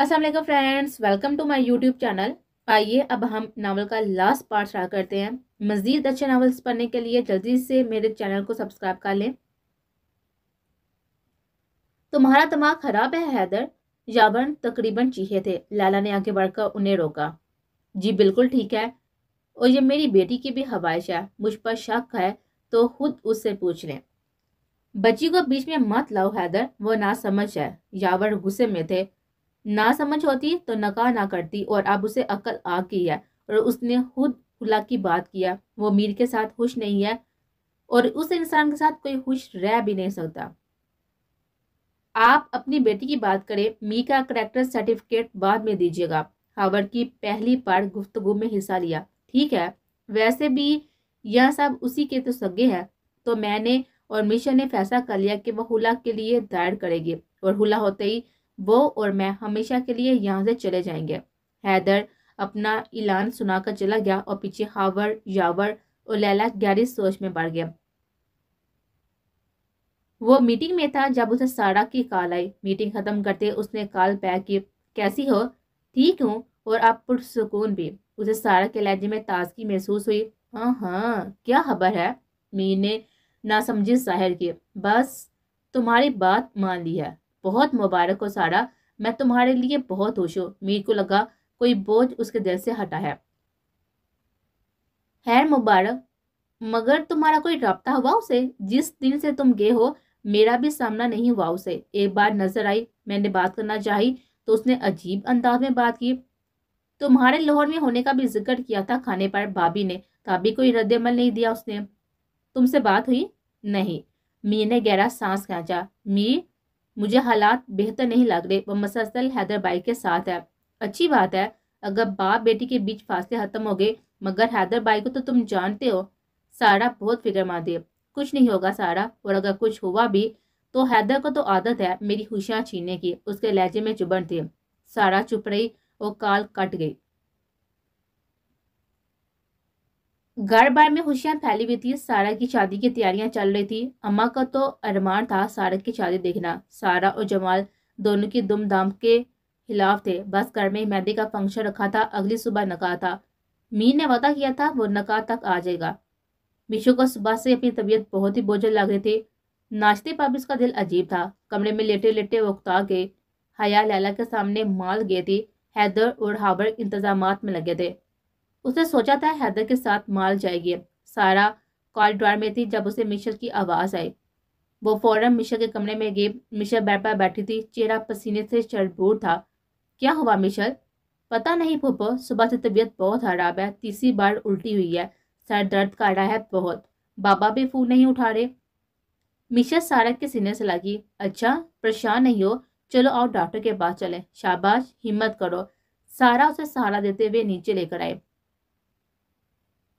अस्सलाम वालेकुम friends, welcome to my YouTube channel. आइए अब हम नावल का लास्ट पार्ट स्टार्ट करते हैं। मज़ीद अच्छे नावल्स पढ़ने के लिए जल्दी से मेरे चैनल को सब्सक्राइब कर लें। तुम्हारा दिमाग खराब है हैदर, यावर तकरीबन चीखे थे। लैला ने आगे बढ़कर उन्हें रोका। जी बिल्कुल ठीक है, और ये मेरी बेटी की भी ख्वाहिश है। मुझ पर शक है तो खुद उससे पूछ लें। बच्ची को बीच में मत लाओ हैदर, वो ना समझ है। यावर गुस्से में थे। ना समझ होती तो नकार ना करती, और अब उसे अक्ल आ गई है और उसने खुद खुला की बात किया। वो मीर के साथ खुश नहीं है और उस इंसान के साथ कोई खुश रह भी नहीं सकता। आप अपनी बेटी की बात करें, मी का करेक्टर सर्टिफिकेट बाद में दीजिएगा। हावर्ड की पहली बार गुफ्तगू में हिस्सा लिया। ठीक है, वैसे भी यह सब उसी के तो सगे हैं। तो मैंने और मिशा ने फैसला कर लिया कि वह हुला के लिए दायर करेगी, और हुला होते ही वो और मैं हमेशा के लिए यहाँ से चले जाएंगे। हैदर अपना ऐलान सुनाकर चला गया और पीछे हावर्ड, यावर और लैला गहरी सोच में पड़ गया। वो मीटिंग में था जब उसे सारा की कॉल आई। मीटिंग खत्म करते उसने कॉल बैक की। कैसी हो? ठीक हूँ, और आप पुरसुकून भी। उसे सारा के लहजे में ताजगी महसूस हुई। हाँ हाँ, क्या खबर है? मीर ने नासमझी जाहिर की। बस तुम्हारी बात मान ली है। बहुत मुबारक हो सारा, मैं तुम्हारे लिए बहुत खुश हूँ। मीर को लगा कोई बोझ उसके दिल से हटा है। खैर मुबारक, मगर तुम्हारा कोई राब्ता हुआ उसे? जिस दिन से तुम गए हो मेरा भी सामना नहीं हुआ उसे। एक बार नजर आई, मैंने बात करना चाही तो उसने अजीब अंदाज में बात की। तुम्हारे लाहौर में होने का भी जिक्र किया था खाने पर भाभी ने, तभी कोई रद्दमल नहीं दिया उसने। तुमसे बात हुई? नहीं। मी ने गहरा सांस खींचा। मी, मुझे हालात बेहतर नहीं लग रहे। वो मसलसल हैदर भाई के साथ है। अच्छी बात है, अगर बाप बेटी के बीच फासले खत्म हो गए, मगर हैदर भाई को तो तुम जानते हो। सारा बहुत फिक्रमंद है। कुछ नहीं होगा सारा, और अगर कुछ हुआ भी तो हैदर को तो आदत है मेरी खुशियां छीनने की। उसके लहजे में चुभन थी। सारा चुप रही और कॉल कट गई। घर बार में खुशियां फैली हुई थी। सारा की शादी की तैयारियां चल रही थी। अम्मा का तो अरमान था सारा की शादी देखना। सारा और जमाल दोनों की धूमधाम के खिलाफ थे। बस घर में मेहंदी का फंक्शन रखा था, अगली सुबह नकाह था। मीर ने वादा किया था वो नकाह तक आ जाएगा। मिशु को सुबह से अपनी तबीयत बहुत ही बोझल लग रही थी। नाश्ते पर भी उसका दिल अजीब था। कमरे में लेटे लेटे वो उकता गए। हया लैला के सामने माल गए थी। हैदर और हावर्ड इंतजामात में लगे थे। उसने सोचा था हैदर के साथ माल जाएगी। सारा कॉरिडोर में थी जब उसे मिशल की आवाज आई। वो फौरन मिशल के कमरे में गई। मिशल बेड पर बैठी थी, चेहरा पसीने से चरबूर था। क्या हुआ मिशल? पता नहीं फूफो, सुबह से तबीयत बहुत खराब है। तीसरी बार उल्टी हुई है। सर दर्द कर रहा है बहुत। बाबा भी फोन नहीं उठा रहे। मिशल सारा के सीने से लगी। अच्छा, परेशान नहीं हो? चलो आओ डॉक्टर के पास चले। शाबाश, हिम्मत करो। सारा उसे सहारा देते हुए नीचे लेकर आए।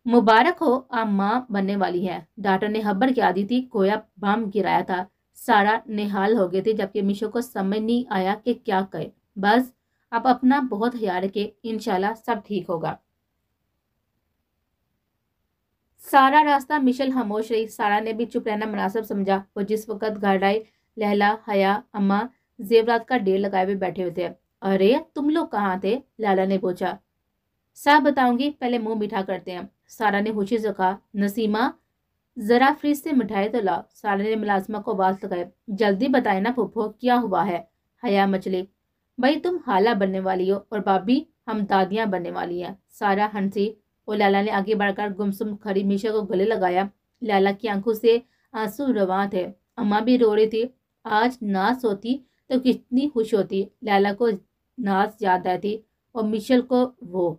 मुबारक हो, आप माँ बनने वाली है। डॉक्टर ने खबर क्या दी थी, गोया बम गिराया था। सारा निहाल हो गए थे, जबकि मिशो को समझ नहीं आया कि क्या कहे। बस आप अपना बहुत ख्याल रखें, इंशाल्लाह सब ठीक होगा। सारा रास्ता मिशल खामोश रही। सारा ने भी चुप रहना मुनासिब समझा। वो जिस वक्त घर आई, लहला, हया, अम्मा जेवरात का ढेर लगाए हुए बैठे हुए थे। अरे तुम लोग कहाँ थे? लैला ने पूछा। सब बताऊंगी, पहले मुंह मीठा करते हैं। सारा ने खुशी से कहा। नसीमा, जरा फ्रिज से मिठाई तो लाओ। सारा ने मुलाजमा को आवाज लगाई। जल्दी बताए ना फूफो, क्या हुआ है? हया मचली। भाई तुम हाला बनने वाली हो और भाभी हम दादियां बनने वाली हैं। सारा हंसी और लैला ने आगे बढ़कर गुमसुम खड़ी मीशा को गले लगाया। लैला की आंखों से आंसू रवां थे। अम्मा भी रो रही थी। आज नाज होती तो कितनी खुश होती। लैला को नाज याद आई थी और मिशल को वो।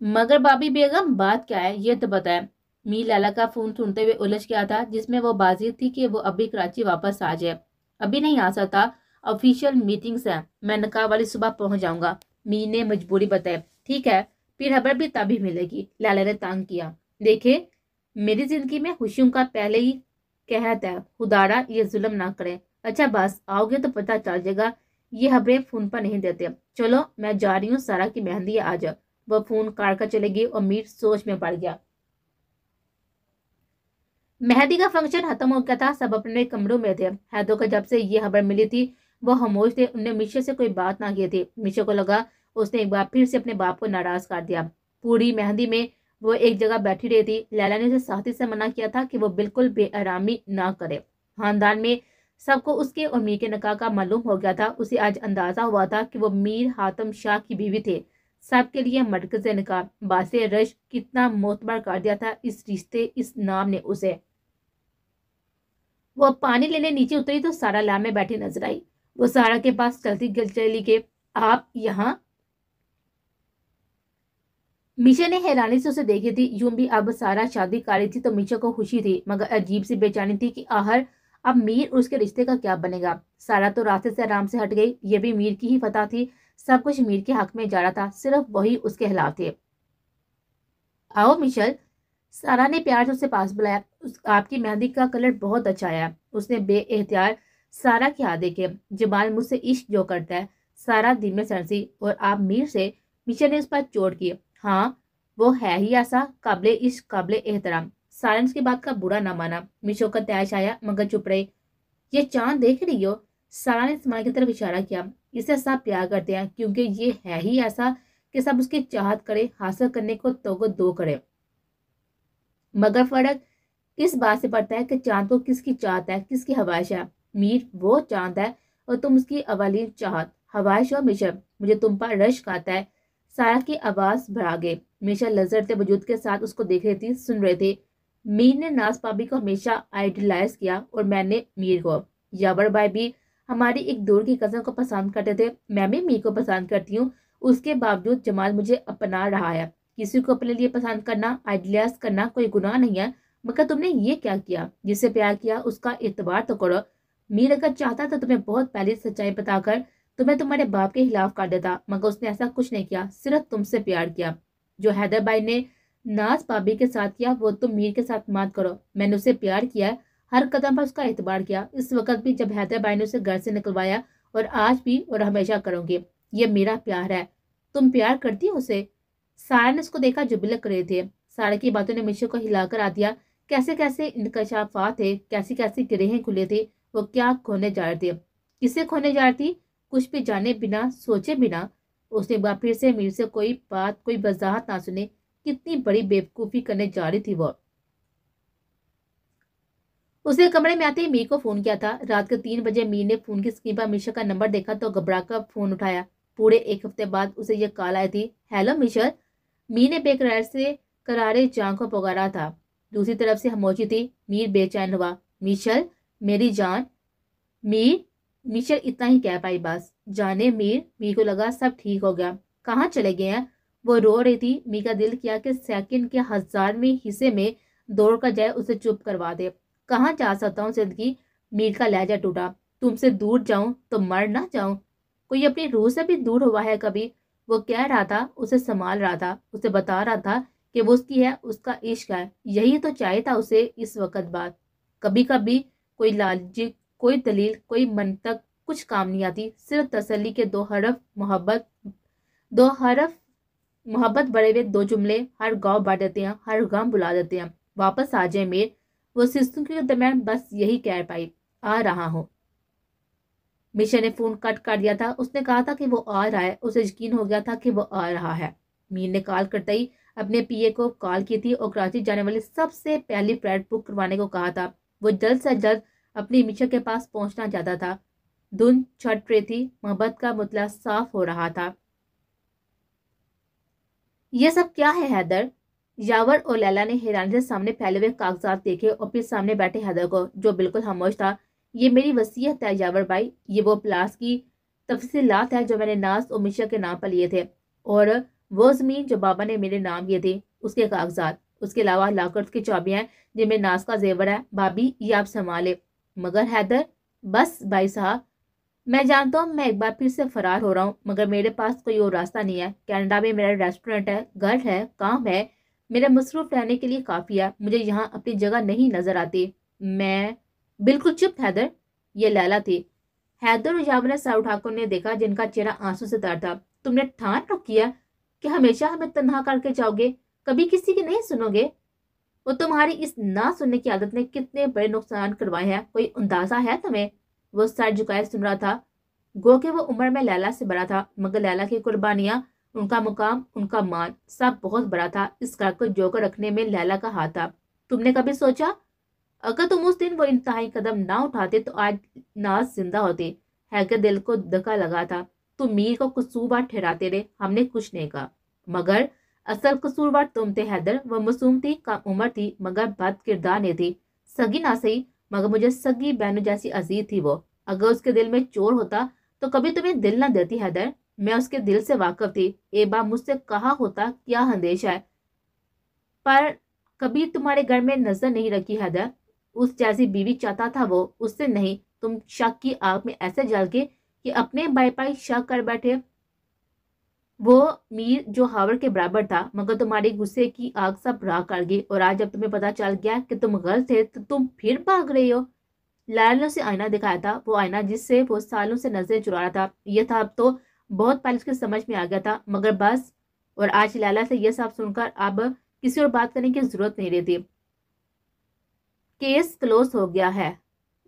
मगर भाभी बेगम बात क्या है ये तो बताए। मी लैला का फोन सुनते हुए उलझ गया था, जिसमें वो बाजी थी कि वो अभी कराची वापस आ जाए। अभी नहीं आ सकता, ऑफिशियल मीटिंग्स हैं। मैं नकाह वाली सुबह पहुंच जाऊंगा। मी ने मजबूरी बताई। ठीक है, फिर खबर भी तभी मिलेगी। लैला ने तंग किया। देखे, मेरी जिंदगी में खुशियों का पहले ही कहत है, खुदारा ये जुल्म ना करे। अच्छा बस आओगे तो पता चल जाएगा। ये खबरें फोन पर नहीं देते। चलो मैं जा रही हूँ, सारा की मेहंदी है आज। वह फोन काट कर चले गई और मीर सोच में पड़ गया। मेहंदी का फंक्शन खत्म हो गया था। सब अपने कमरों में थे। हैदो को जब से ये खबर मिली थी वो खामोश थे, उन्हें मीशा से कोई बात ना की थी। मीशा को लगा उसने एक बार फिर से अपने बाप को नाराज कर दिया। पूरी मेहंदी में वो एक जगह बैठी रही थी। लैला ने उसे साथी से मना किया था कि वो बिल्कुल बेआरामी ना करे। खानदान में सबको उसके और मीर के निकाह का मालूम हो गया था। उसे आज अंदाजा हुआ था कि वो मीर हातम शाह की बीवी थे। सबके लिए मरकज निकाह बासे रश कितना मोतबर कर दिया था इस रिश्ते, इस नाम ने उसे। वो पानी लेने नीचे उतरी तो सारा लैब में बैठी नजर आई। वो सारा के पास चलती चली के, आप यहाँ? मीशा ने हैरानी से उसे देखी थी। यूं भी अब सारा शादी कर रही थी तो मीशा को खुशी थी, मगर अजीब सी बेचैनी थी कि आहर अब मीर और उसके रिश्ते का क्या बनेगा। सारा तो रास्ते से आराम से हट गई। ये भी मीर की ही फतह थी। सब कुछ मीर के हक में जा रहा था, सिर्फ वही उसके खिलाफ थे। आओ मिशल, सारा ने प्यार से उसे पास बुलाया। आपकी मेहंदी का कलर बहुत अच्छा आया। उसने बेएहतियात सारा के हाथ देखे। जमाल मुझसे इश्क जो करता है। सारा दिल में सरसी, और आप मीर से? मिशल ने उस पर चोट की। हाँ, वो है ही ऐसा, काबिले इश्क, काबिले एहतराम। सारा ने उसकी बात का बुरा ना माना। मिशो का तैश आया, मगर चुप रही। ये चांद देख रही हो? सारा ने इस्माइल की तरफ इशारा किया। इसे सब प्यार करते हैं क्योंकि ये है ही ऐसा कि सब उसकी चाहत करे, हासिल करने को तोगो दो करे। मगर फर्क इस बात से पड़ता है कि चांद को किसकी चाहत है, किसकी हवाइश है। मीर वो चांद है और तुम उसकी अवलीन चाहत। हवाइश और मिशर, मुझे तुम पर रश्क आता है। सारा की आवाज भरा गई। मिशर लजरते वजूद के साथ उसको देख रही थी, सुन रहे थे। मीर ने नाज पाबी को हमेशा आइडलाइज किया और मैंने मीर को। यावर भाई भी हमारी एक दूर की कजन को पसंद करते थे। मैं भी मीर को पसंद करती हूँ। उसके बावजूद जमाल मुझे अपना रहा है। किसी को अपने लिए पसंद करना, आइडियाज करना कोई गुनाह नहीं है। मगर तुमने ये क्या किया? जिससे प्यार किया उसका एतबार तो करो। मीर अगर चाहता तो तुम्हें बहुत पहले सच्चाई बताकर तुम्हें तुम्हारे बाप के खिलाफ कर देता, मगर उसने ऐसा कुछ नहीं किया, सिर्फ तुमसे प्यार किया। जो हैदर भाई ने नाज पाबी के साथ किया वो तुम मीर के साथ मत करो। मैंने उसे प्यार किया है, हर कदम पर उसका एतबार किया। इस वक्त भी जब हैदर भाई ने उसे घर से निकलवाया, और आज भी और हमेशा करूंगी। ये मेरा प्यार है। तुम प्यार करती हो उसे? सारा ने उसको देखा जो बिलक रहे थे। सारा की बातों ने मिशो को हिलाकर आ दिया। कैसे कैसे इंकशाफात थे, कैसी कैसी गिरहें खुले थे। वो क्या खोने जा रहे थे, किसे खोने जा रही थी, कुछ भी जाने बिना, सोचे बिना। उसने एक बार फिर से मीर से कोई बात, कोई वजाहत ना सुने। कितनी बड़ी बेवकूफ़ी करने जा रही थी वो। उसने कमरे में आते ही मीर को फोन किया था। रात के 3 बजे मीर ने फोन की स्क्रीन पर मिशर का नंबर देखा तो घबरा कर फोन उठाया। पूरे 1 हफ्ते बाद उसे यह कॉल आई थी। Hello Miescher. मीर ने बेकरार से करारे जान को पुकारा था। दूसरी तरफ से खामोशी थी। मीर बेचैन हुआ। मिशल, मेरी जान। मीर। मिशल इतना ही कह पाई बस। जाने मीर। मीर को लगा सब ठीक हो गया। कहाँ चले गए हैं? वो रो रही थी। मीर का दिल किया कि सेकंड के 1000वें हिस्से में दौड़ कर जाए, उसे चुप करवा दे। कहाँ जा सकता हूँ जिंदगी? मीर का लहजा टूटा। तुमसे दूर जाऊं तो मर ना जाऊं? कोई अपनी रूह से भी दूर हुआ है कभी? वो कह रहा था, उसे संभाल रहा था, उसे बता रहा था कि वो उसकी है, उसका इश्क है। यही तो चाहिए था उसे इस वक्त बाद। कभी कभी कोई लालची, कोई दलील, कोई मंतक कुछ काम नहीं आती। सिर्फ तसल्ली के 2 हरफ मोहब्बत, 2 हरफ मोहब्बत बड़े हुए 2 जुमले हर गाँव बांट देते हैं, हर गम बुला देते हैं। वापस आ जाए मीर। वो सिस्तों के दरमियान बस यही कह पाई, आ रहा हूँ। मिशा ने फोन कट कर दिया था। उसने कहा था कि वो आ रहा है। उसे यकीन हो गया था कि वो आ रहा है। मीर ने कॉल करते ही अपने पीए को कॉल की थी और कराची जाने वाली सबसे पहली फ्लाइट बुक करवाने को कहा था। वो जल्द से जल्द अपनी मिशा के पास पहुंचना चाहता था। धुंध छट रही थी। मोहब्बत का मुतला साफ हो रहा था। ये सब क्या है हैदर? यावर और लैला ने हैरानी से सामने फैले हुए कागजात देखे और फिर सामने बैठे हैदर को, जो बिल्कुल खामोश था। ये मेरी वसीयत है यावर भाई। ये वो प्लास की तफसीलात है जो मैंने नाज और मिशा के नाम पर लिए थे, और वो जमीन जो बाबा ने मेरे नाम किए थे उसके कागजात। उसके अलावा लॉकर्स की चाबियां जिनमें नाज का जेवर है। भाभी ये आप संभाले। मगर हैदर, बस भाई साहब, मैं जानता हूँ मैं एक बार फिर से फरार हो रहा हूँ, मगर मेरे पास कोई और रास्ता नहीं है। कनाडा में मेरा रेस्टोरेंट है, घर है, काम है। मेरा मसरूफ रहने के लिए काफ़ी है। मुझे यहाँ अपनी जगह नहीं नजर आती। मैं बिल्कुल चुप हैदर। ये लैला थी। हैदर और यावर ने सर उठाकर ने देखा, जिनका चेहरा आंसू से तर था। तुमने ठान रखी है कि हमेशा हमें तन्हा करके जाओगे, कभी किसी की नहीं सुनोगे? वो तुम्हारी इस ना सुनने की आदत ने कितने बड़े नुकसान करवाए हैं, कोई अंदाजा है तुम्हें? वो सर झुकाए सुन रहा था। गो कि वो उम्र में लैला से बड़ा था, मगर लैला की कुर्बानियां, उनका मुकाम, उनका मान सब बहुत बड़ा था। इस घर को जोकर रखने में लैला का हाथ था। तुमने कभी सोचा, अगर तुम उस दिन वो इंतहाई कदम ना उठाते तो आज नाज जिंदा होती। है के दिल को धक्का लगा था। तुम मीर को कसूरवार ठहराते रहे, हमने कुछ नहीं कहा, मगर असल कसूरवार तुम थे हैदर। वो मासूम थी, कम उम्र थी, मगर बद किरदार नहीं थी। सगी ना सही, मगर मुझे सगी बहनों जैसी अजीज थी वो। अगर उसके दिल में चोर होता तो कभी तुम्हें दिल ना देती हैदर। मैं उसके दिल से वाकिफ थी। एक बार मुझसे कहा होता क्या अंदेशा है, पर कभी तुम्हारे घर में नजर नहीं रखी हैदर। उस जैसी बीवी चाहता था वो, उससे नहीं। तुम शक की आग में ऐसे जल के कि अपने भाई पाई शक कर बैठे। वो मीर जो हावर के बराबर था, मगर तुम्हारी गुस्से की आग सब राख कर गई। और आज जब तुम्हें पता चल गया कि तुम गलत थे तो तुम फिर भाग रही हो। लाल ने उसे आईना दिखाया था, वो आईना जिससे वो सालों से नजरें चुरा रहा था। ये था अब तो बहुत पहले उसके समझ में आ गया था, मगर बस। और आज लैला से यह सब सुनकर अब किसी और बात करने की जरूरत नहीं रहती। केस क्लोज हो गया है।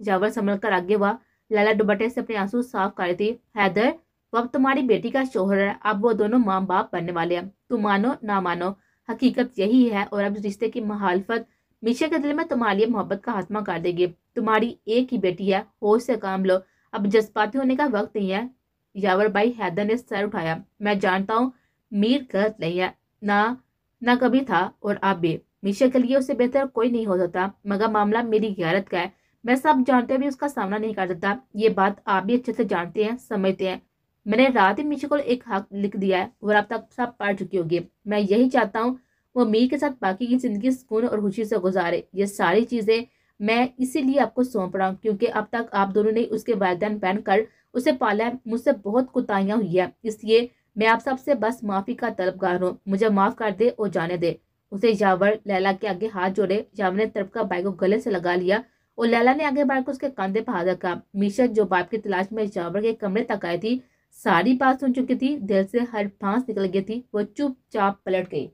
जावर संभल कर आगे हुआ। लैला दुपट्टे से अपने आंसू साफ कर रही थी। हैदर, वो अब तुम्हारी बेटी का शोहर है। अब वो दोनों माँ बाप बनने वाले हैं। तुम मानो ना मानो, हकीकत यही है। और अब इस रिश्ते की मुखालफत मीशा के दिल में तुम्हारी लिए मोहब्बत का खात्मा कर देगी। तुम्हारी एक ही बेटी है, होश से काम लो। अब जज्बाती होने का वक्त नहीं है। यावर भाई, हैदर ने सर उठाया। मैं जानता हूँ मीर गलत नहीं है, ना ना कभी था, और अब भी। मीशा के लिए उससे बेहतर कोई नहीं हो सकता, मगर मामला मेरी गैरत का है। मैं सब जानते भी उसका सामना नहीं कर सकता। ये बात आप भी अच्छे से जानते हैं, समझते हैं। मैंने रात ही मीशा को एक हक लिख दिया है और अब तक सब पढ़ चुकी होगी। मैं यही चाहता हूँ वो मीर के साथ बाकी की जिंदगी सुकून और खुशी से गुजारे। ये सारी चीजें मैं इसीलिए आपको सौंप रहा हूँ, क्योंकि अब तक आप दोनों ने उसके वालिदैन बनकर उसे पाला है। मुझसे बहुत कुताहियां हुई है, इसलिए मैं आप सबसे बस माफी का तलबगार हूँ। मुझे माफ कर दे और जाने दे। उसे यावर लैला के आगे हाथ जोड़े। यावर ने तड़पका भाई को गले से लगा लिया और लैला ने आगे बढ़कर उसके कंधे पर हाथ रखा। मीशा जो बाप की तलाश में यावर के कमरे तक आई थी, सारी बात सुन चुकी थी। दिल से हर फांस निकल गई थी। वो चुपचाप पलट गई।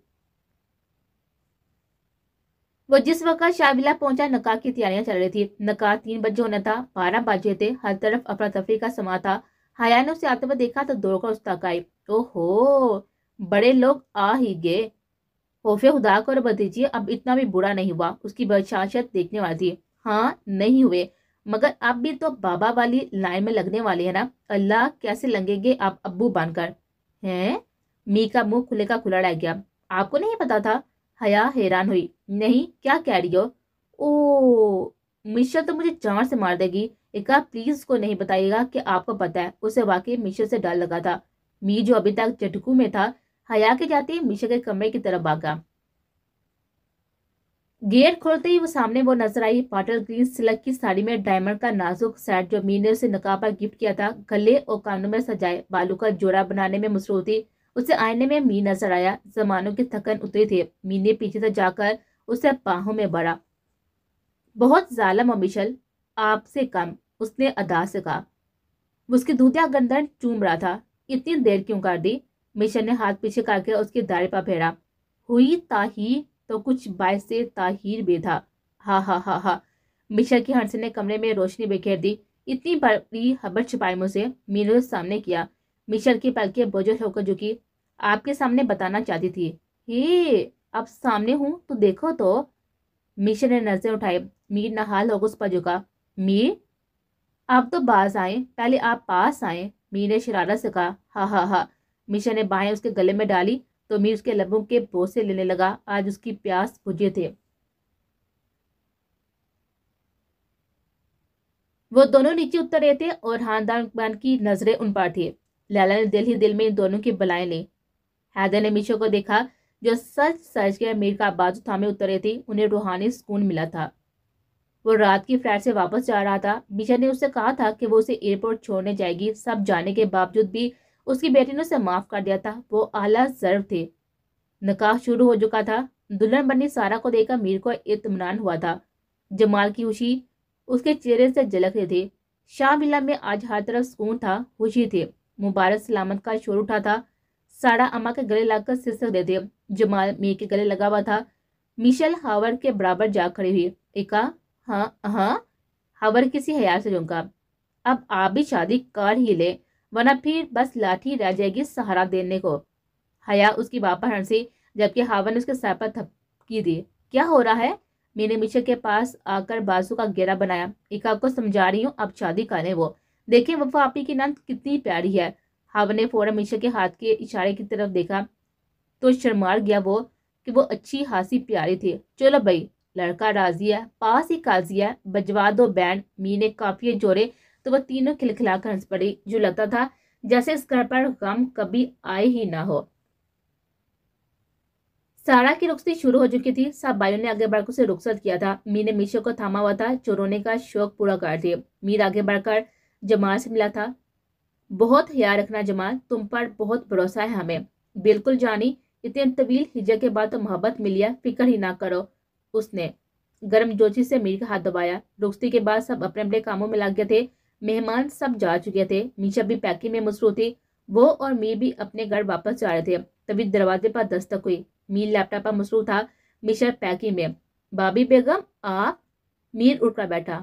वो जिस वक्त शाबिला पहुंचा, नकाह की तैयारियां चल रही थी। नकाह 3 बजे होना था, 12 बजे थे। हर तरफ अफरा तफरी का समा था। हया ने उसे आते हुए देखा तो दौड़कर उस तक आई। ओहो, बड़े लोग आ ही गए। खौफे खुदा को और भतीजी, अब इतना भी बुरा नहीं हुआ। उसकी बशाशत देखने वाली थी। हाँ, नहीं हुए, मगर अब भी तो बाबा वाली लाइन में लगने वाली है ना। अल्लाह, कैसे लगेंगे आप अब्बू बनकर। हैं? मी का मुंह खुले का खुला रह गया। आपको नहीं पता था? हया हैरान हुई। नहीं, क्या कह रही हो? ओ, मिशा तो मुझे जान से मार देगी। एक आप प्लीज उसको नहीं बताइएगा कि आपको पता है। उसे वाकई मिशा से डर लगा था। मी जो अभी तक झटकू में था, हया के जाते ही मिशा के कमरे की तरफ भागा। गेट खोलते ही वो सामने वो नजर आई, पाटल ग्रीन सिल्क की साड़ी में डायमंड का नाजुक सेट जो मीर ने उसे नकाब पर गिफ्ट किया था। गले और कानों में सजाए बालों का जोड़ा बनाने में मसरूफ थी। उसे आईने में मीर नजर आया। जमानों की थकन उतरी थी। मीर ने पीछे से जाकर उसे बाहों में भरा। बहुत जालिम हो मिशल, आपसे कम, उसने अदा से कहा। उसकी दूधिया गर्दन चूम रहा था। इतनी देर क्यों कर दी? मिशल ने हाथ पीछे करके उसके दाढ़ी पर फेरा। हुई ताही तो कुछ बायस से ताहीर भी था। हा हा हा हा। मिशल की हंसी ने कमरे में रोशनी बिखेर दी। इतनी बड़ी खबर छिपाई मुझसे, मीनू ने सामने किया। मिशल की पलकें बोझल होकर झुकी। आपके सामने बताना चाहती थी। हे, अब सामने हूं तो देखो तो। मिशल ने नजरें उठाई। मीर नहाल होकर उस पर झुका। मीर, आप तो बाज आए, पहले आप पास आए। मीर ने शरारत से कहा। हा हा हा। मिशा ने बाहें उसके गले में डाली तो मीर उसके लबों के बोसे लेने लगा। आज उसकी प्यास बुझे थे। वो दोनों नीचे उतर रहे थे और खानदान की नजरें उन पर थी। लैला ने दिल ही दिल में इन दोनों की बलाएं ली। हैदर ने मीशो को देखा, जो सच सच के मीर का बाजू थामे उतर रही थी। उन्हें रूहानी सुकून मिला था। वो रात की फ्लाइट से वापस जा रहा था। मीशा ने उससे कहा था कि वो उसे एयरपोर्ट छोड़ने जाएगी। सब जाने के बावजूद भी उसकी बेटी ने उसे माफ कर दिया था। वो आला जर्व थे। निकाह शुरू हो चुका था। दुल्हन बनी सारा को देखकर मीर को इत्मीनान हुआ था। जमाल की खुशी उसके चेहरे से झलक रही थी। शाह विला में आज हर तरफ सुकून था, खुशी थी। मुबारक सलामत का शोर उठा था। सारा अम्मा के गले लगकर सिसक रहे थे। जमाल मीर के गले लगा हुआ था। मिशेल हावर्ड के बराबर जा खड़ी हुई। एका, हाँ हाँ। हावर्ड किसी हयार से झोंका। اب آپ بھی شادی کر ہی لیں ورنہ پھر بس لاٹھی رہ جائے گی سہارا دینے کو۔ حیا اس کی بات پر ہنسی جبکہ ہاوا نے اس کے سر پر تھپکی دی۔ کیا ہو رہا ہے؟ میں نے میشا کے پاس آ کر بازو کا گھیرا بنایا۔ ایک آپ کو سمجھا رہی ہوں اب شادی کریں وہ دیکھیں وفا آپی کی نند کتنی پیاری ہے۔ ہاوا نے فوراً میشا کے ہاتھ کے اشارے کی طرف دیکھا تو شرمار گیا وہ کہ وہ اچھی خاصی پیاری تھی۔ چلو بھائی لڑکا راضی ہے، پاس ہی قاضی ہے، بجوا دو بینڈ۔ می نے کافی جوڑے تو وہ تینوں کھلکھلا کر ہنس پڑی، جو لگتا تھا جیسے اس گھر پر غم کبھی آئے ہی نہ ہو۔ سارا کی رخصتی شروع ہو چکی تھی، سب بھائیوں نے آگے بڑھ کر اسے رخصت کیا تھا۔ می نے میشا کو تھاما ہوا تھا جو رونے کا شوق پورا کر دیا۔ میر آگے بڑھ کر جمال سے ملا تھا۔ بہت خیال رکھنا جمال، تم پر بہت بھروسہ ہے ہمیں۔ بالکل جانی، اتنے طویل ہجر کے بعد تو محبت ملی ہے، فکر ہی نہ کرو۔ اس نے گرم جوشی سے میر کا ہاتھ دبایا۔ رخصتی کے بعد سب اپنے اپنے کاموں میں لگ گئے تھے، مہمان سب جا چکے تھے، میشا بھی پیکنگ میں مصروف تھی، وہ اور میر بھی اپنے گھر واپس جا رہے تھے۔ تبھی دروازے پر دستک ہوئی۔ میر لیپ ٹاپ پر مصروف تھا، میشا پیکنگ میں۔ بابی بیگم آپ؟ میر اٹھ کر بیٹھا۔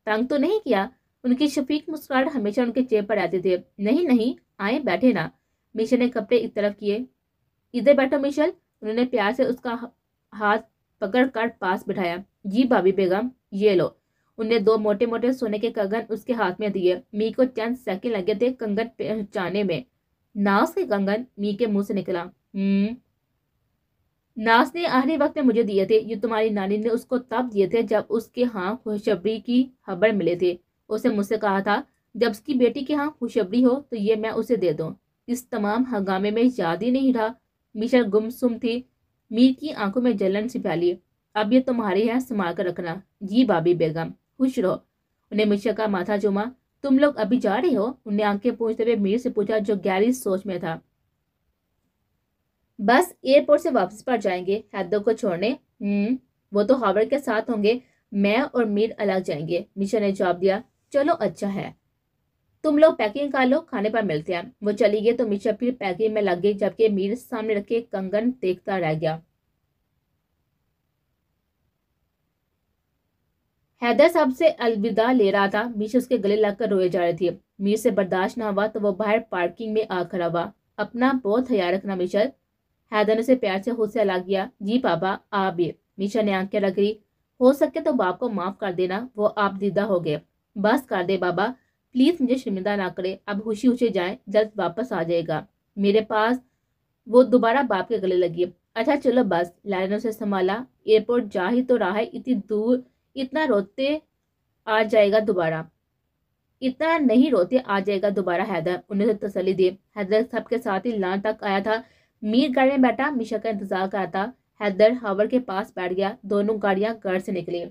تنگ تو نہیں کیا؟ ان کی شفیق مسکراہٹ ہمیشہ ان کے چہرے پر رہتی تھی۔ نہیں نہیں، آئیں بیٹھے نا۔ میشا نے کپڑے ایک طرف کیے۔ ادھر بیٹھو میشل۔ انہوں نے پیار سے اس کا ہاتھ پکڑ کر پاس بٹھایا۔ جی بابی بیگم، یہ لو۔ انہوں نے دو موٹے موٹے سونے کے کنگن اس کے ہاتھ میں دیے۔ می کو چند سیکنڈ لگے تھے کنگن پہچانے میں۔ ناز کے کنگن؟ می کے منہ سے نکلا۔ ناز نے آخری وقت میں مجھے دیے تھے، یہ تمہاری نانی نے اس کو تب دیے تھے جب اس کے ہاں خوشخبری کی خبر ملے تھے۔ اس نے مجھ سے کہا تھا جب اس کی بیٹی کے ہاں خوشخبری ہو تو یہ میں اسے دے دوں۔ اس تمام ہنگامے میں یاد ہی نہیں رہا۔ میشا گمسم تھی۔ میر کی آنکھوں میں جلن سی پھیلی۔ اب یہ تمہاری ہے، سنبھال کر رکھنا۔ جی بابی بیگم، خوش رہو۔ انہیں میشا کا ماتھا چوما۔ تم لوگ ابھی جا رہے ہو؟ انہیں آنکھیں پوچھتے ہوئے میر سے پوچھا جو گہری سوچ میں تھا۔ بس ایئرپورٹ سے واپس پر جائیں گے حیدر کو چھوڑنے۔ وہ تو ہاورڈ کے ساتھ ہوں گے، میں اور میر الگ جائیں گے، میشا نے جواب دیا۔ چلو اچھا ہے، تم لوگ پیکنگ کر لو، کھانے پر ملتے ہیں۔ وہ چلی گئی تو میشا پھر پیکنگ میں لگ گئی جبکہ میر سامنے رکھے کنگن دیکھتا رہ گیا۔ حیدر صاحب سے الوداع لے رہا تھا، میشا اس کے گلے لگ کر روئے جا رہی تھی۔ میر سے برداشت نہ ہوا تو وہ باہر پارکنگ میں آ کھڑا ہوا۔ اپنا بہت خیال رکھنا میشل۔ حیدر نے اسے پیار سے خود سے ہلا کیا۔ جی پاپا، آپ بھی۔ میشا نے آنکھیں رگڑی۔ ہو سکے تو باپ کو معاف کر دینا، وہ آپ دیدہ ہو گئے۔ بس کر دے بابا، پلیز مجھے شرمندہ نہ کرے، اب خوشی خوشی جائیں، جلد واپس آ جائے گا میرے پاس۔ وہ دوبارہ باپ کے گلے لگی۔ اچھا چلو بس، لائلا نے اسے سنبھالا۔ ایئرپورٹ جا ہی تو رہا ہے، اتنی دور، اتنا روتے آ جائے گا دوبارہ۔ اتنا نہیں روتے آ جائے گا دوبارہ حیدر، انہیں سے تسلی دی۔ حیدر سب کے ساتھ ہی لان تک آیا تھا۔ میر گاڑی میں بیٹھا میشا کا انتظار کرتا۔ حیدر ہاورڈ کے پاس بیٹھ گیا، دونوں گاڑیاں گھر سے نکلی۔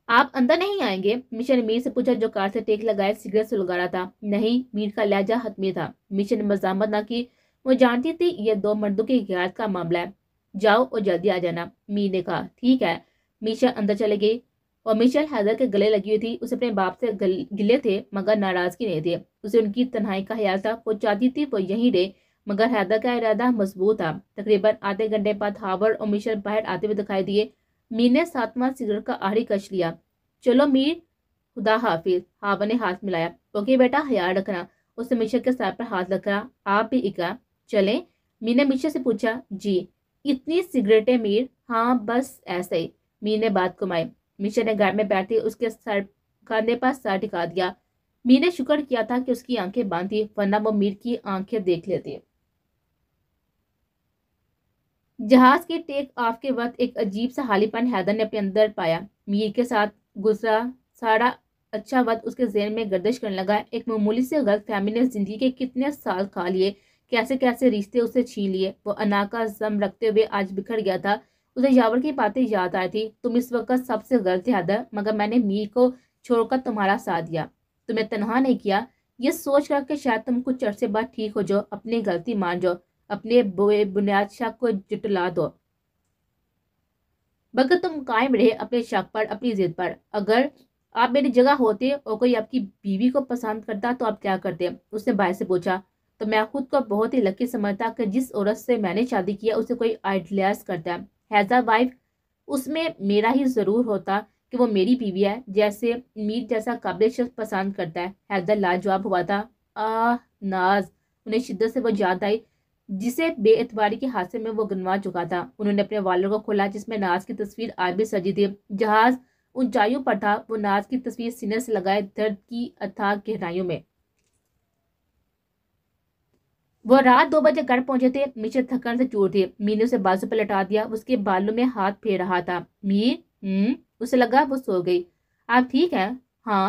آپ اندر نہیں آئیں گے؟ میشا نے میر سے پوچھا جو کار سے ٹیک لگائے سگریٹ سلگا رہا تھا۔ نہیں، میر کا لہجہ حتمی تھا۔ میشا نے مزاحمت نہ کی، وہ جانتی تھی یہ دو مردوں کی غیرت کا معاملہ ہے۔ جاؤ اور جلدی آ جانا، میر نے کہا۔ ٹھیک ہے۔ میشا اندر چلے گئی اور میشل حیدر کے گلے لگی ہوئی تھی۔ اسے اپنے باپ سے گلے تھے مگر ناراضگی نہیں تھی۔ اسے ان کی تنہائی کا خیال تھا، وہ چاہتی تھی وہ یہیں رہے مگر حیدر کا ارادہ مضبوط تھا۔ تقریباً آدھے گھنٹے بعد ہاورڈ اور میشل باہر آتے ہوئے دکھائی دیے۔ میر نے ساتواں سگریٹ کا آخری کش لیا۔ چلو میر، خدا حافظ۔ ہاورڈ نے ہاتھ ملایا۔ اوکے بیٹا، خیال رکھنا۔ اس نے میشل کے سر پر ہاتھ رکھا۔ آپ بھی اکا چلیں؟ میر نے میشل سے پوچھا۔ جی۔ اتنی سگریٹیں میر؟ ہاں بس ایسے ہی، میر نے بات کمائی۔ میشل نے گھر میں بیٹھتے اس کے سر کاندھے پر سر ٹکا دیا۔ میر نے شکر کیا تھا کہ اس کی آنکھیں بند تھی ورنہ وہ میر کی آنکھیں دیکھ لیتی۔ جہاز کے ٹیک آف کے وقت ایک عجیب سا حالی پن حیدر نے اپنے اندر پایا۔ میر کے ساتھ گزرا سارا اچھا وقت اس کے ذہن میں گردش کرنے لگا۔ ایک معمولی سے غلط فہمی نے زندگی کے کتنے سال کھا لیے، کیسے کیسے رشتے اسے چھین لیے۔ وہ انا کا زم رکھتے ہوئے آج بکھر گیا تھا۔ اسے یاور کی باتیں یاد آئی تھی۔ تم اس وقت سب سے غلط حیدر، مگر میں نے میر کو چھوڑ کر تمہارا ساتھ دیا، تمہیں تنہا نہیں کیا، یہ سوچ کر کہ شاید تم کچھ عرصے بعد ٹھیک ہو جاؤ، اپنی غلطی مان جاؤ، اپنے بنیاد شک کو جٹلا دو۔ مگر تم قائم رہے اپنے شک پر، اپنی ضد پر۔ اگر آپ میری جگہ ہوتے اور کوئی آپ کی بیوی کو پسند کرتا تو آپ کیا کرتے؟ اس نے بھائی سے پوچھا۔ تو میں خود کو بہت ہی لکی سمجھتا کہ جس عورت سے میں نے شادی کیا اسے کوئی آئیڈیلائز کرتا ہے، ایز اے وائف اس میں میرا ہی ضرور ہوتا کہ وہ میری بیوی ہے، جیسے میر جیسا قابل شخص پسند کرتا ہے۔ حیدر لاجواب ہوا تھا۔ ناز، انہیں شدت سے وہ یاد آئی جسے بے اعتباری کے حادثے میں وہ گنوا چکا تھا۔ انہوں نے اپنے والر کو کھولا جس میں ناز کی تصویر آج بھی سجی تھی۔ جہاز اونچائیوں پر تھا، وہ ناز کی تصویر سینے سے لگائے درد کی اتھاہ گہرائیوں میں۔ وہ رات 2 بجے گھر پہنچے تھے۔ مشل تھکن سے چور تھی۔ میر نے اسے بازو پہ لٹا دیا، اس کے بالوں میں ہاتھ پھیر رہا تھا۔ میر، اسے لگا وہ سو گئی۔ آپ ٹھیک ہیں؟ ہاں۔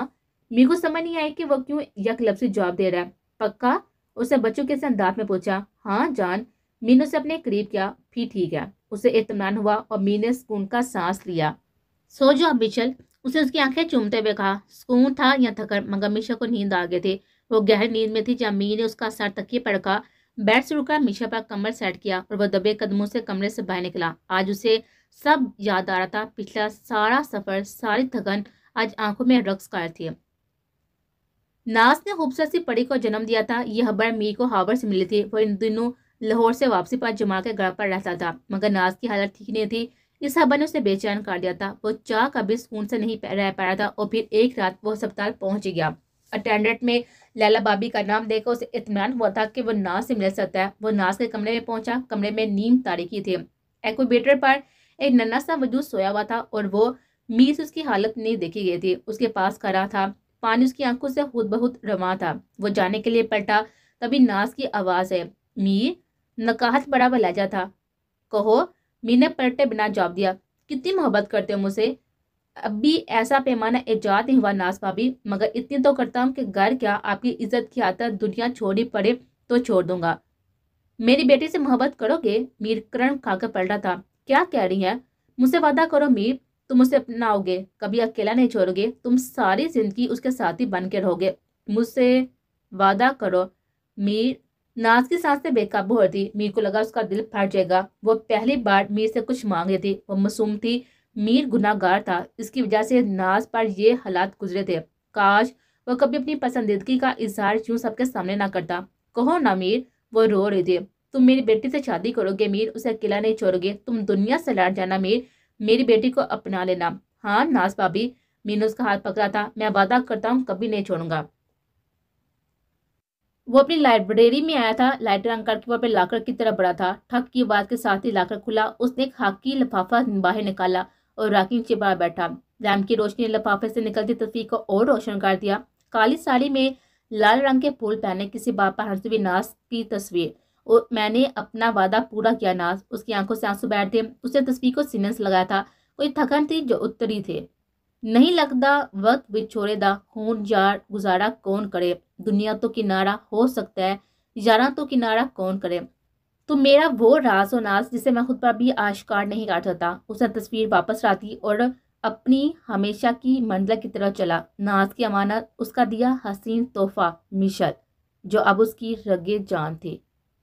میر کو سمجھ نہیں آئی کہ وہ کیوں یک لفظی جواب دے رہا ہے۔ پکا؟ اسے بچوں کے انداز میں پوچھا۔ ہاں جان۔ میر نے اسے اپنے قریب کیا۔ پھر ٹھیک ہے۔ اسے اطمینان ہوا اور میر نے سکون کا سانس لیا۔ سو جاؤ مشل، اسے اس کی آنکھیں چومتے ہوئے کہا۔ سکون تھا یا تھکن، مگر مشل کو نیند آ گئی تھی۔ وہ گہری نیند میں تھی جب میر نے اس کا سر تکیے پر رکھا، بیڈ سے رکا مشل پر کمر سیٹ کیا اور وہ دبے قدموں سے کمرے سے باہر نکلا۔ آج اسے سب یاد آ رہا تھا، پچھلا سارا سفر، ساری تھکن آج آنکھوں میں رقص قائم تھی۔ ناز نے خوبصورت سی پری کو جنم دیا تھا۔ یہ خبر میر کو ہارورڈ سے ملی تھی۔ وہ ان دنوں لاہور سے واپسی پر جمال کے گھر پر رہتا تھا، مگر ناز کی حالت ٹھیک نہیں تھی۔ اس خبر نے اسے بے چین کر دیا تھا۔ وہ چاہ کبھی سکون سے نہیں رہ پا رہا تھا اور پھر ایک رات وہ ہسپتال پہنچ گیا۔ اٹینڈنٹ میں لیلا بابی کا نام دے کر اسے اطمینان ہوا تھا کہ وہ ناز سے مل سکتا ہے۔ وہ ناز کے کمرے میں پہنچا۔ کمرے میں نیم تاریکی تھی۔ ایکویبیٹر پر ایک ننھا سا وجود سویا ہوا تھا اور وہ میر سے اس کی حالت نہیں دیکھی گئی تھی۔ اس کے پاس کھڑا تھا، پانی اس کی آنکھوں سے خود بخود رواں تھا۔ وہ جانے کے لیے پلٹا، تبھی ناز کی آواز ہے۔ میر، نقاہت بڑا وہ لہجہ تھا۔ کہو۔ میر نے پلٹے بنا جواب دیا۔ کتنی محبت کرتے ہو مجھ سے؟ ابھی ایسا پیمانہ ایجاد نہیں ہوا ناز بھابی، مگر اتنی تو کرتا ہوں کہ گھر کیا آپ کی عزت کی خاطر دنیا چھوڑی پڑے تو چھوڑ دوں گا۔ میری بیٹی سے محبت کرو گے؟ میر کرن کھا کر پلٹا تھا۔ کیا کہہ رہی ہیں؟ مجھ سے وعدہ کرو میر، تم اسے اپناؤ گے، کبھی اکیلا نہیں چھوڑو گے، تم ساری زندگی اس کے ساتھی بن کے رہو گے، مجھ سے وعدہ کرو میر۔ ناز کی سانس سے بے قابو ہو رہی تھی۔ میر کو لگا اس کا دل پھٹ جائے گا۔ وہ پہلی بار میر سے کچھ مانگ رہی تھی۔ وہ معصوم تھی، میر گناہ گار تھا۔ اس کی وجہ سے ناز پر یہ حالات گزرے تھے۔ کاش وہ کبھی اپنی پسندیدگی کا اظہار یوں سب کے سامنے نہ کرتا۔ کہو نا میر۔ وہ رو رہی تھی۔ تم میری بیٹی سے شادی کرو گے میر، اسے اکیلا نہیں چھوڑو گے، تم دنیا سے لڑ جانا میر، میری بیٹی کو اپنا لینا۔ ہاں ناز بھابی۔ میر نے اس کا ہاتھ پکڑا تھا۔ میں وعدہ کرتا ہوں کبھی نہیں چھوڑوں گا۔ وہ اپنی لائبریری میں آیا تھا۔ لائٹر انکر کے پر لاکر کی طرف بڑھا تھا۔ ٹھک کی آواز کے ساتھ ہی لاکر کھلا۔ اس نے ایک خاکی لفافہ باہر نکالا اور راکنگ چپا بیٹھا۔ لیمپ کی روشنی نے لفافے سے نکلتی تصویر کو اور روشن کر دیا۔ کالی ساڑی میں لال رنگ کے پھول پہنے کسی بات پر ہنستی ہوئی ناز کی تصویر۔ اور میں نے اپنا وعدہ پورا کیا ناز۔ اس کی آنکھوں سے آنسو بہر تھے۔ اس نے تصویر کو سینے سے لگایا تھا۔ کوئی تھکن تھی جو اتری تھے۔ نہیں لگتا وقت بچھوڑے دا، خون یار گزارا کون کرے، دنیا تو کنارہ ہو سکتا ہے، یاراں تو کنارہ کون کرے، تو میرا وہ راز و ناز جسے میں خود پر بھی آشکار نہیں کر سکتا۔ اس نے تصویر واپس رکھی اور اپنی ہمیشہ کی منزل کی طرف چلا۔ ناز کی امانت، اس کا دیا حسین تحفہ مشل، جو اب اس کی رگے جان تھی۔